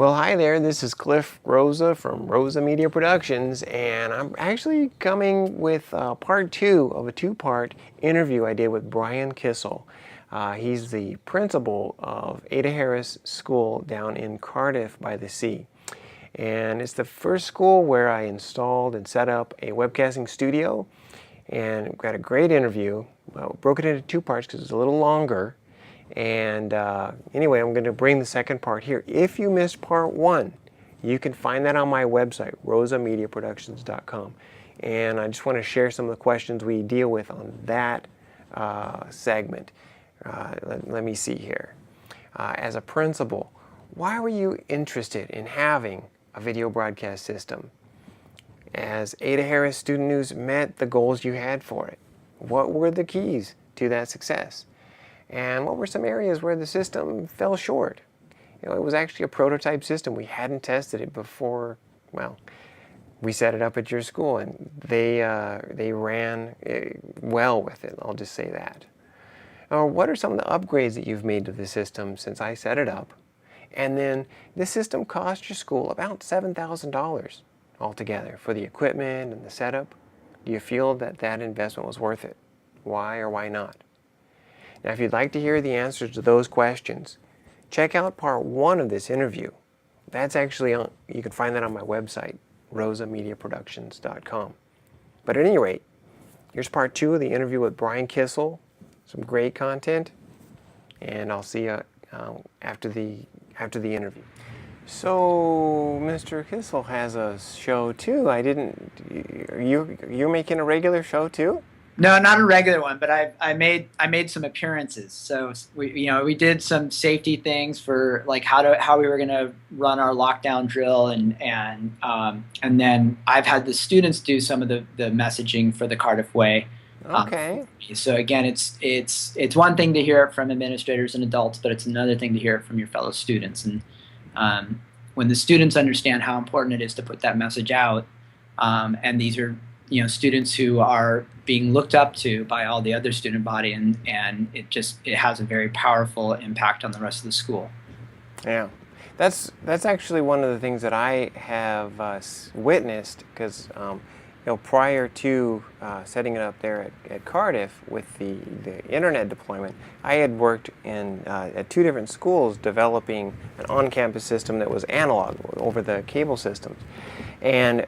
Well, hi there. This is Cliff Rosa from Rosa Media Productions, and I'm actually coming with part two of a two-part interview I did with Brian Kissell. He's the principal of Ada Harris School down in Cardiff-by-the-Sea. And it's the first school where I installed and set up a webcasting studio, and got a great interview. Well, broke it into two parts because it's a little longer. And anyway, I'm going to bring the second part here. If you missed part one, you can find that on my website, rosamediaproductions.com. And I just want to share some of the questions we deal with on that segment. Let me see here. As a principal, why were you interested in having a video broadcast system? As Ada Harris Student News met the goals you had for it, what were the keys to that success? And what were some areas where the system fell short? You know, it was actually a prototype system. We hadn't tested it before, well, we set it up at your school, and they ran well with it, I'll just say that. What are some of the upgrades that you've made to the system since I set it up? And then this system cost your school about $7,000 altogether for the equipment and the setup. Do you feel that that investment was worth it? Why or why not? Now, if you'd like to hear the answers to those questions, check out part one of this interview. That's actually on, you can find that on my website, rosamediaproductions.com. But at any rate, here's part two of the interview with Brian Kissell. Some great content, and I'll see you after the interview. So, Mr. Kissell has a show too. You're making a regular show too? No, not a regular one, but I made some appearances. So we did some safety things for like how we were going to run our lockdown drill, and then I've had the students do some of the messaging for the Cardiff Way. Okay. So again, it's one thing to hear it from administrators and adults, but it's another thing to hear it from your fellow students. And when the students understand how important it is to put that message out, and these are students who are being looked up to by all the other student body, and it has a very powerful impact on the rest of the school. Yeah, that's actually one of the things that I have witnessed, because prior to setting it up there at Cardiff with the internet deployment, I had worked at two different schools developing an on-campus system that was analog over the cable systems, and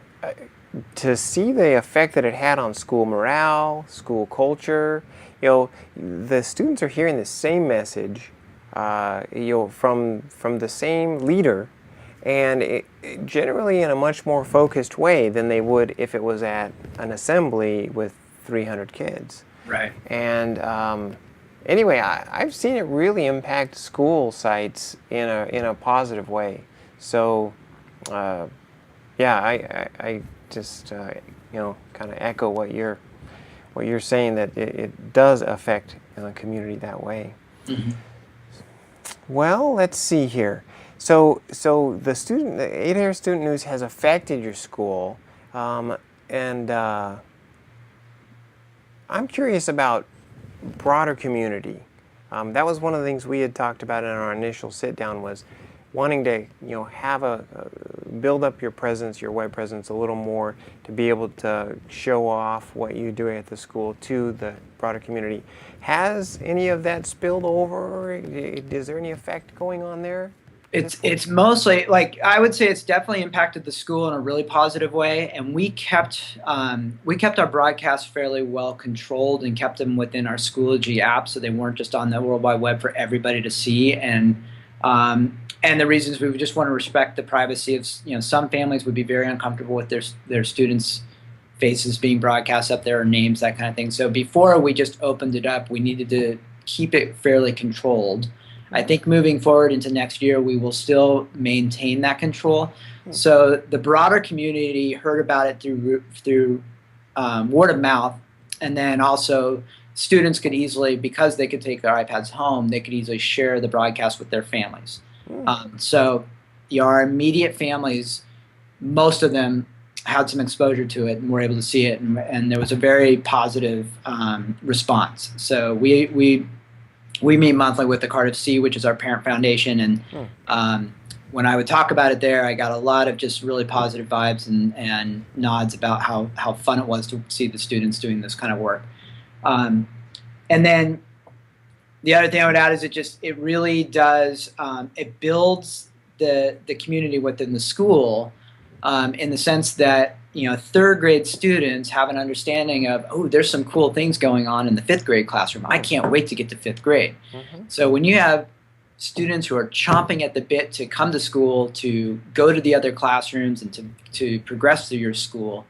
to see the effect that it had on school morale, school culture, the students are hearing the same message, from the same leader, and generally in a much more focused way than they would if it was at an assembly with 300 kids. Right. And anyway, I've seen it really impact school sites in a positive way. So, yeah, I just kind of echo what you're saying, that it does affect the community that way. Mm-hmm. Well, let's see here. So the Ada Harris Student News has affected your school, and I'm curious about broader community. That was one of the things we had talked about in our initial sit down, was wanting to have build up your presence, your web presence a little more, to be able to show off what you do at the school to the broader community. Has any of that spilled over? Is there any effect going on there? It's mostly, like, I would say it's definitely impacted the school in a really positive way, and we kept our broadcasts fairly well controlled and kept them within our Schoology app, so they weren't just on the World Wide Web for everybody to see. And the reasons, we just want to respect the privacy of, some families would be very uncomfortable with their students' faces being broadcast up there, or names, that kind of thing. So before we just opened it up, we needed to keep it fairly controlled. I think moving forward into next year, we will still maintain that control. So the broader community heard about it through word of mouth, and then also students could easily, because they could take their iPads home, they could easily share the broadcast with their families. So our immediate families, most of them had some exposure to it and were able to see it, and there was a very positive response. So we meet monthly with the Cardiff-by-the-Sea, which is our parent foundation, and when I would talk about it there, I got a lot of just really positive vibes and nods about how fun it was to see the students doing this kind of work. And then the other thing I would add is it really does, it builds the community within the school, in the sense that, third grade students have an understanding of, oh, there's some cool things going on in the fifth grade classroom. I can't wait to get to fifth grade. So when you have students who are chomping at the bit to come to school, to go to the other classrooms, and to progress through your school,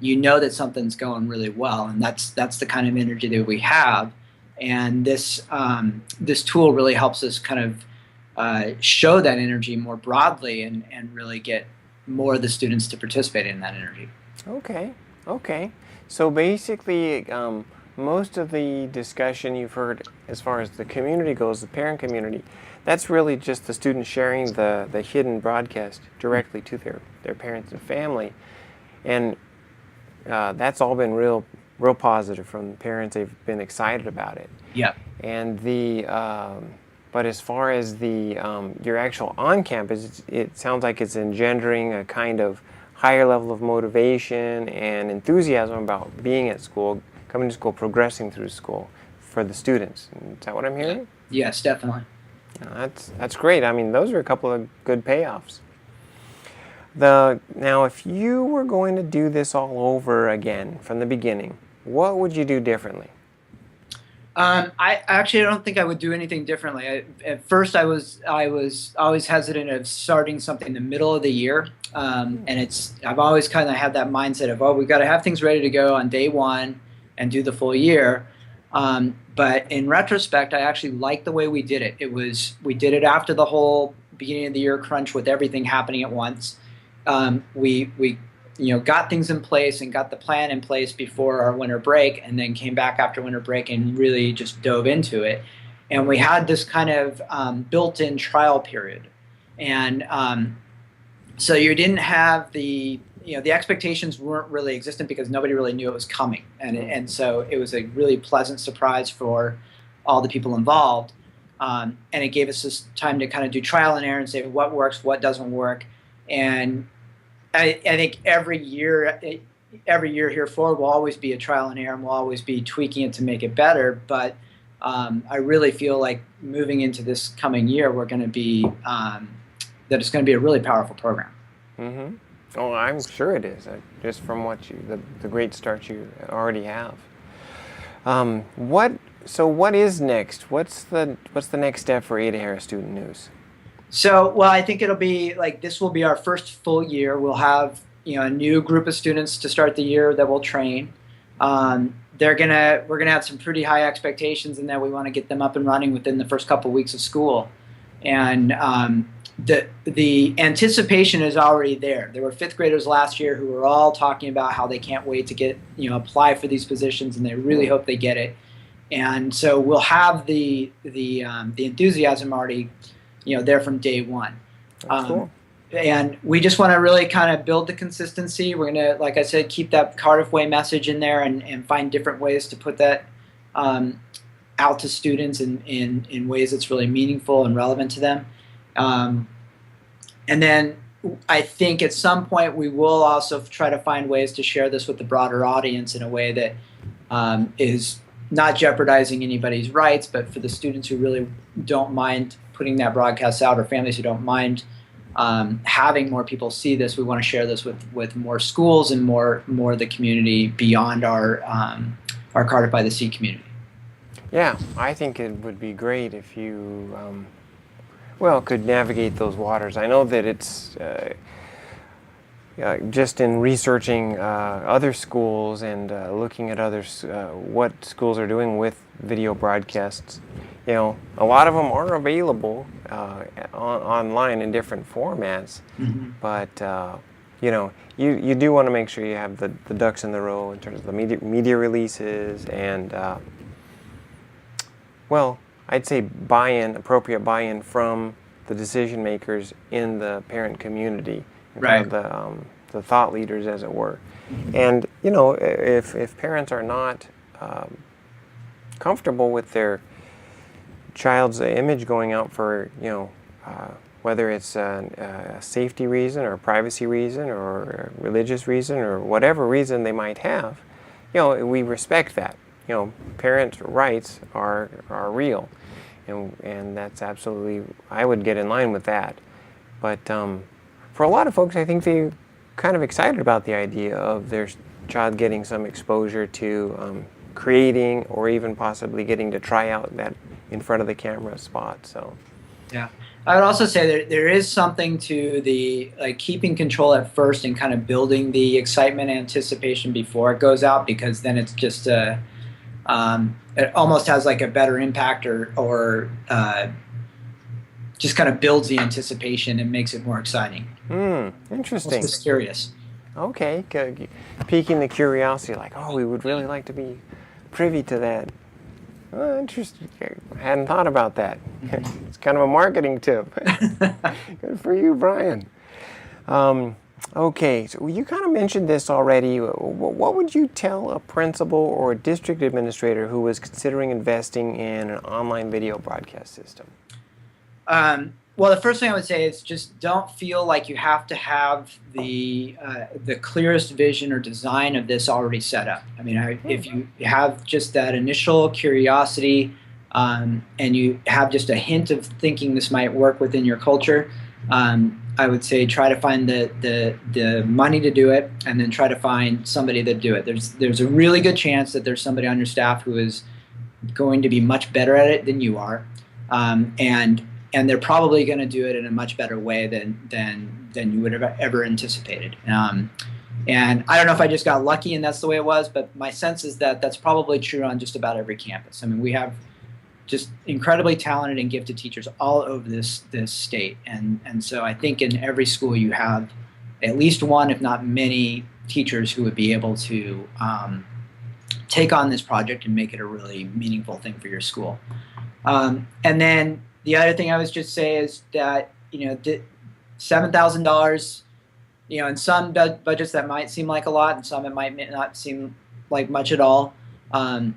you know that something's going really well, and that's the kind of energy that we have. And this tool really helps us kind of show that energy more broadly and really get more of the students to participate in that energy. Okay. So basically, most of the discussion you've heard as far as the community goes, the parent community, that's really just the students sharing the hidden broadcast directly to their parents and family. And that's all been real positive from the parents. They've been excited about it. Yeah. And but as far as your actual on campus, it sounds like it's engendering a kind of higher level of motivation and enthusiasm about being at school, coming to school, progressing through school for the students. Is that what I'm hearing? Yes, definitely. That's great. I mean, those are a couple of good payoffs. Now, if you were going to do this all over again from the beginning, what would you do differently? I actually don't think I would do anything differently. At first, I was always hesitant of starting something in the middle of the year, and I've always kind of had that mindset of, oh, we've got to have things ready to go on day one and do the full year. But in retrospect, I actually like the way we did it. We did it after the whole beginning of the year crunch with everything happening at once. We got things in place and got the plan in place before our winter break, and then came back after winter break and really just dove into it. And we had this kind of built-in trial period. And so you didn't have the expectations weren't really existent because nobody really knew it was coming. And so it was a really pleasant surprise for all the people involved. And it gave us this time to kind of do trial and error and say what works, what doesn't work. And I think every year here forward will always be a trial and error, and we'll always be tweaking it to make it better. But I really feel like moving into this coming year, we're going to be that it's going to be a really powerful program. Mm-hmm. Oh, I'm sure it is. Just from what the great start you already have. What is next? What's the next step for Ada Harris Student News? So, well, I think it'll be like this will be our first full year. We'll have a new group of students to start the year that we'll train. We're gonna have some pretty high expectations, and that we want to get them up and running within the first couple weeks of school. And the anticipation is already there. There were fifth graders last year who were all talking about how they can't wait to get apply for these positions, and they really hope they get it. And so we'll have the enthusiasm already there from day one. Cool. And we just want to really kind of build the consistency. We're going to, like I said, keep that Cardiff Way message in there and find different ways to put that out to students in ways that's really meaningful and relevant to them. And then I think at some point we will also try to find ways to share this with the broader audience in a way that is not jeopardizing anybody's rights, but for the students who really don't mind putting that broadcast out, or families who don't mind having more people see this, we want to share this with more schools and more of the community beyond our Cardiff-by-the-Sea community. Yeah, I think it would be great if you could navigate those waters. I know that it's just in researching other schools and looking at others, what schools are doing with video broadcasts. A lot of them are available online in different formats, but you do want to make sure you have the ducks in the row in terms of the media releases and I'd say appropriate buy-in from the decision makers in the parent community, right? The thought leaders, as it were. And if parents are not comfortable with their child's image going out for whether it's a safety reason or a privacy reason or a religious reason or whatever reason they might have, we respect that. Parent rights are real, and that's absolutely, I would get in line with that. But for a lot of folks, I think they're kind of excited about the idea of their child getting some exposure to creating, or even possibly getting to try out that in front of the camera spot. So yeah, I would also say that there is something to the keeping control at first and kind of building the excitement and anticipation before it goes out, because then it's just it almost has like a better impact, or just kind of builds the anticipation and makes it more exciting. Interesting. It's mysterious. Okay, piquing the curiosity, like, oh, we would really like to be privy to that. Oh, interesting. I hadn't thought about that. It's kind of a marketing tip. Good for you, Brian. Okay, so you kind of mentioned this already. What would you tell a principal or a district administrator who was considering investing in an online video broadcast system? Well, the first thing I would say is just don't feel like you have to have the clearest vision or design of this already set up. I mean, if you have just that initial curiosity, and you have just a hint of thinking this might work within your culture, I would say try to find the money to do it, and then try to find somebody to do it. There's a really good chance that there's somebody on your staff who is going to be much better at it than you are, and they're probably going to do it in a much better way than you would have ever anticipated. And I don't know if I just got lucky and that's the way it was, but my sense is that that's probably true on just about every campus. I mean, we have just incredibly talented and gifted teachers all over this state, and so I think in every school you have at least one, if not many, teachers who would be able to take on this project and make it a really meaningful thing for your school. And then the other thing I would just say is that, $7,000, in some budgets that might seem like a lot, and some it might not seem like much at all. And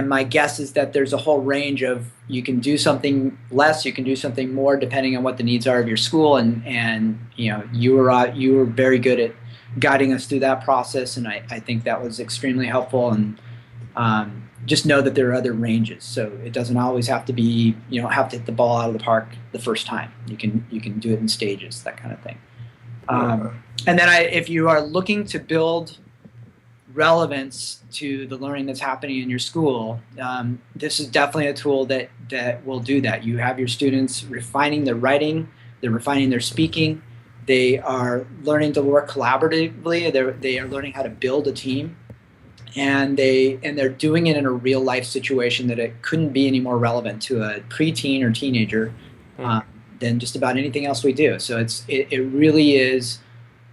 my guess is that there's a whole range of, you can do something less, you can do something more, depending on what the needs are of your school. And you were very good at guiding us through that process, and I think that was extremely helpful. And just know that there are other ranges, so it doesn't always have to be, you don't have to hit the ball out of the park the first time. You can do it in stages, that kind of thing. And then if you are looking to build relevance to the learning that's happening in your school, this is definitely a tool that will do that. You have your students refining their writing, they're refining their speaking, they are learning to work collaboratively, they are learning how to build a team. And they're doing it in a real life situation that it couldn't be any more relevant to a preteen or teenager than just about anything else we do. So it really is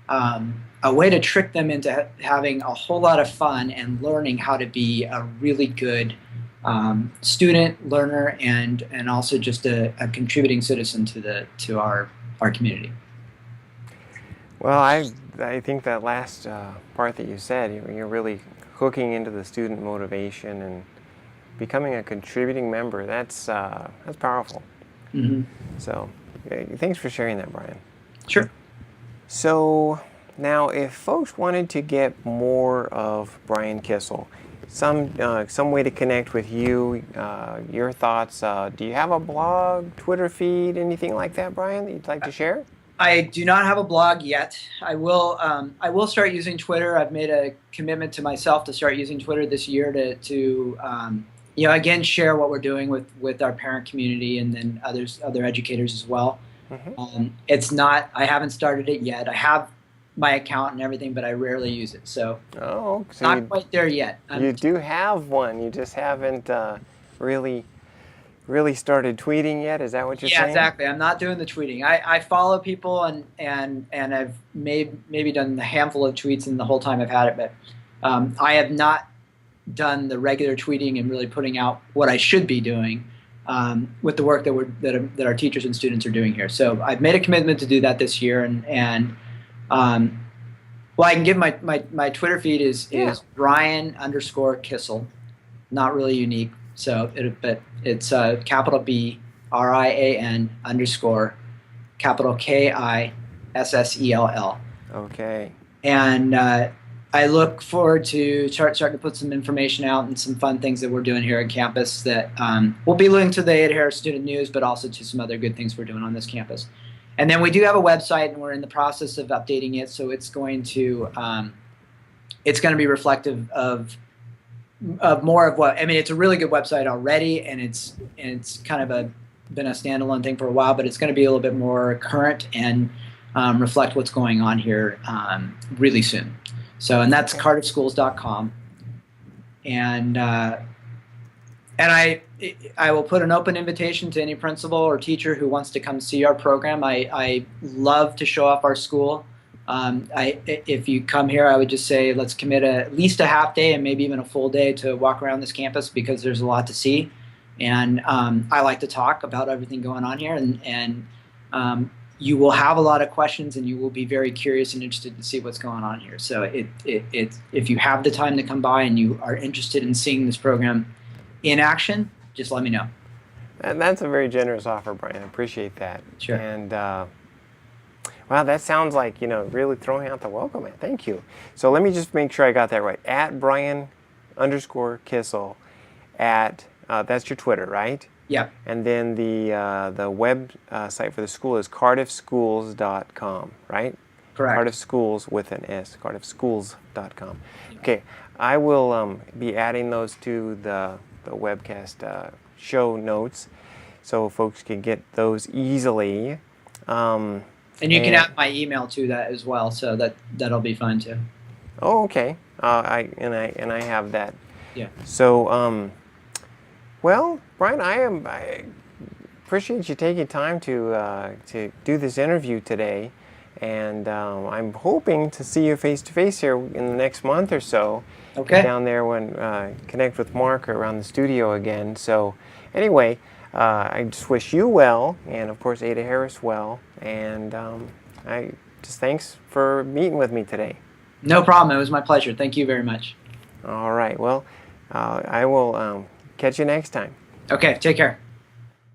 a way to trick them into having a whole lot of fun and learning how to be a really good student, learner, and also just a contributing citizen to our community. Well, I think that last part that you said, you're really hooking into the student motivation and becoming a contributing member. That's powerful. Mm-hmm. So thanks for sharing that, Brian. Sure. So now, if folks wanted to get more of Brian Kissell, some way to connect with you, your thoughts, do you have a blog, Twitter feed, anything like that, Brian, that you'd like to share? I do not have a blog yet. I will start using Twitter. I've made a commitment to myself to start using Twitter this year to again, share what we're doing with our parent community and then other educators as well. Mm-hmm. I haven't started it yet. I have my account and everything, but I rarely use it. So, so not quite there yet. You do have one. You just haven't really started tweeting yet? Is that what you're saying? Yeah, exactly. I'm not doing the tweeting. I follow people and I've maybe done a handful of tweets in the whole time I've had it, but I have not done the regular tweeting and really putting out what I should be doing with the work that our teachers and students are doing here. So I've made a commitment to do that this year, and well, I can give my Twitter feed is Brian_Kissell, not really unique. So, but it's capital B, RIAN _ capital Kissell. Okay. And I look forward to starting to put some information out and some fun things that we're doing here on campus that we'll be linked to the Ada Harris Student News, but also to some other good things we're doing on this campus. And then we do have a website, and we're in the process of updating it, so it's going to be reflective of more of what, I mean, it's a really good website already, and it's kind of been a standalone thing for a while, but it's going to be a little bit more current and reflect what's going on here really soon. So, and that's cardiffschools.com. And I will put an open invitation to any principal or teacher who wants to come see our program. I love to show off our school. If you come here, I would just say let's commit at least a half day and maybe even a full day to walk around this campus, because there's a lot to see. And I like to talk about everything going on here, and you will have a lot of questions, and you will be very curious and interested to see what's going on here. So if you have the time to come by and you are interested in seeing this program in action, just let me know. And that's a very generous offer, Brian. I appreciate that. Sure. And wow, that sounds like, really throwing out the welcome mat. Thank you. So let me just make sure I got that right. At Brian_Kissell at that's your Twitter, right? Yeah. And then the web site for the school is cardiffschools.com, right? Correct. Cardiff Schools with an S, cardiffschools.com. Okay, I will be adding those to the webcast show notes, so folks can get those easily. And you can add my email to that as well, so that'll be fun too. Oh, okay. I have that. Yeah. So, well, Brian, I appreciate you taking time to do this interview today, and I'm hoping to see you face to face here in the next month or so. Okay. Down there when connect with Mark around the studio again. So, anyway, I just wish you well, and of course Ada Harris well, and I just thanks for meeting with me today. No problem. It was my pleasure. Thank you very much. All right. Well, I will catch you next time. Okay. Take care.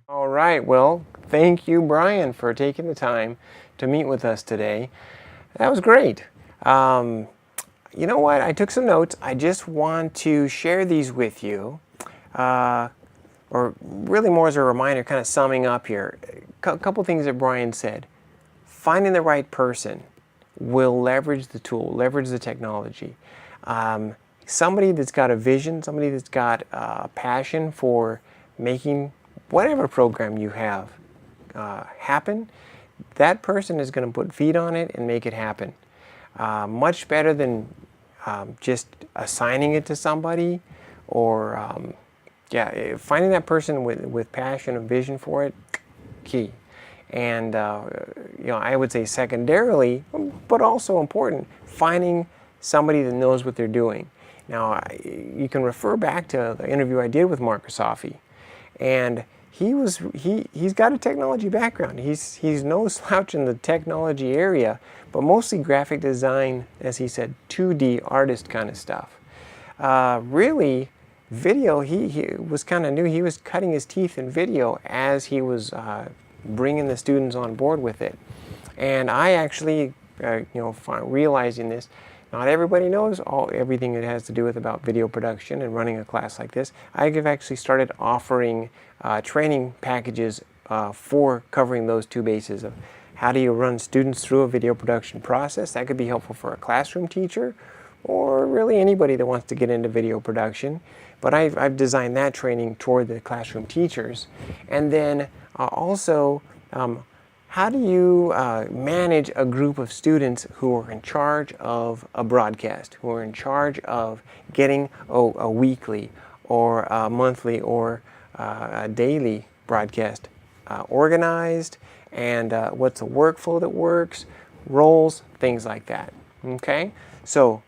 All right. Well, thank you, Brian, for taking the time to meet with us today. That was great. You know what? I took some notes. I just want to share these with you, or really more as a reminder, kind of summing up here. A couple things that Brian said. Finding the right person will leverage the tool, leverage the technology. Somebody that's got a vision, somebody that's got a passion for making whatever program you have happen, that person is going to put feet on it and make it happen. Much better than just assigning it to somebody, or finding that person with passion and vision for it, key. And I would say secondarily, but also important, finding somebody that knows what they're doing. Now, you can refer back to the interview I did with Mark Asafi, and he's got a technology background. He's no slouch in the technology area, but mostly graphic design, as he said, 2D artist kind of stuff. Really, video, he was kind of new. He was cutting his teeth in video as he was bringing the students on board with it. And I actually, realizing this, not everybody knows everything it has to do with about video production and running a class like this. I've actually started offering training packages for covering those two bases of how do you run students through a video production process. That could be helpful for a classroom teacher or really anybody that wants to get into video production. But I've designed that training toward the classroom teachers. And then also, how do you manage a group of students who are in charge of a broadcast, who are in charge of getting a weekly or a monthly or a daily broadcast organized, and what's the workflow that works, roles, things like that. Okay? So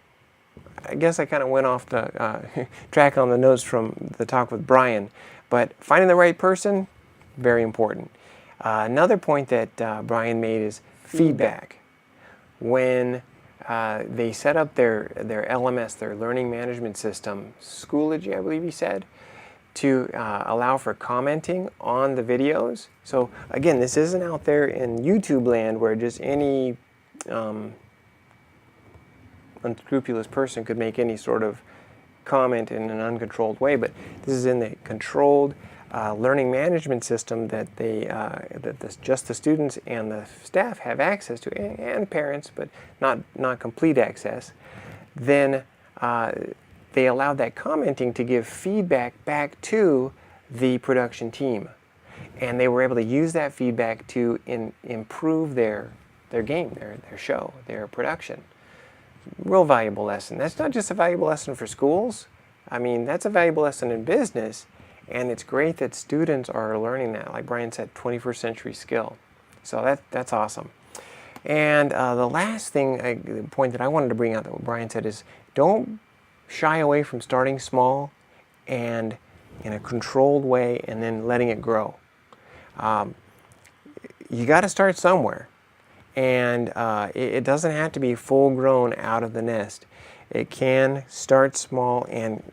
I guess I kind of went off the track on the notes from the talk with Brian, but finding the right person, very important. Another point that Brian made is feedback. When they set up their LMS, their learning management system, Schoology, I believe he said, to allow for commenting on the videos. So again, this isn't out there in YouTube land where just any unscrupulous person could make any sort of comment in an uncontrolled way, but this is in the controlled learning management system that just the students and the staff have access to, and parents, but not complete access. Then they allowed that commenting to give feedback back to the production team, and they were able to use that feedback to improve their game, their show, their production. Real valuable lesson. That's not just a valuable lesson for schools. I mean, that's a valuable lesson in business, and it's great that students are learning that. Like Brian said, 21st century skill. So that's awesome. And the last thing, the point that I wanted to bring out that what Brian said is, don't shy away from starting small and in a controlled way and then letting it grow. You got to start somewhere. And it doesn't have to be full grown out of the nest. It can start small and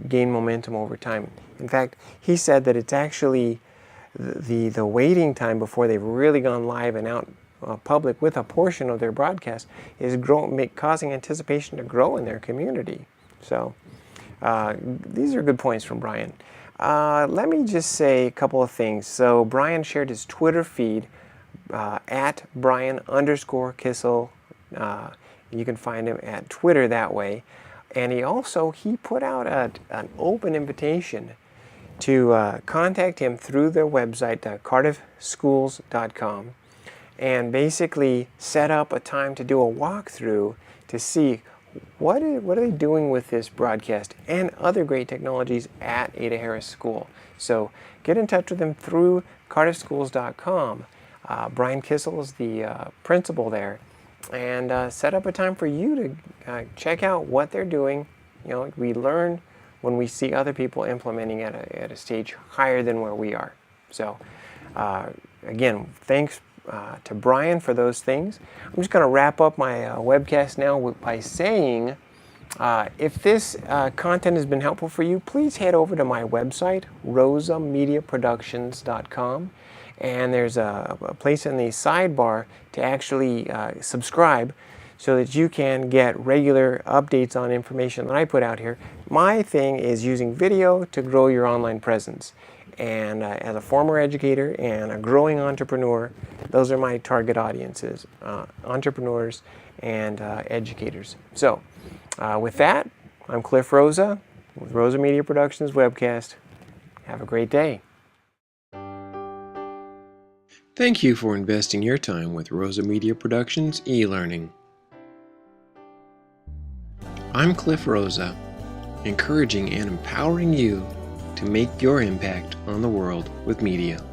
gain momentum over time. In fact, he said that it's actually the waiting time before they've really gone live and out public with a portion of their broadcast is causing anticipation to grow in their community. So these are good points from Brian. Let me just say a couple of things. So Brian shared his Twitter feed at Brian_Kissell. You can find him at Twitter that way. And he put out an open invitation to contact him through their website, cardiffschools.com, and basically set up a time to do a walkthrough to see what are they doing with this broadcast and other great technologies at Ada Harris School. So get in touch with them through cardiffschools.com. Brian Kissell is the principal there, and set up a time for you to check out what they're doing. We learn when we see other people implementing at a stage higher than where we are. So again, thanks to Brian for those things. I'm just going to wrap up my webcast now by saying, if this content has been helpful for you, please head over to my website, rosamediaproductions.com. And there's a place in the sidebar to actually subscribe so that you can get regular updates on information that I put out here. My thing is using video to grow your online presence. And as a former educator and a growing entrepreneur, those are my target audiences, entrepreneurs and educators. So with that, I'm Cliff Rosa with Rosa Media Productions Webcast. Have a great day. Thank you for investing your time with Rosa Media Productions e-learning. I'm Cliff Rosa, encouraging and empowering you to make your impact on the world with media.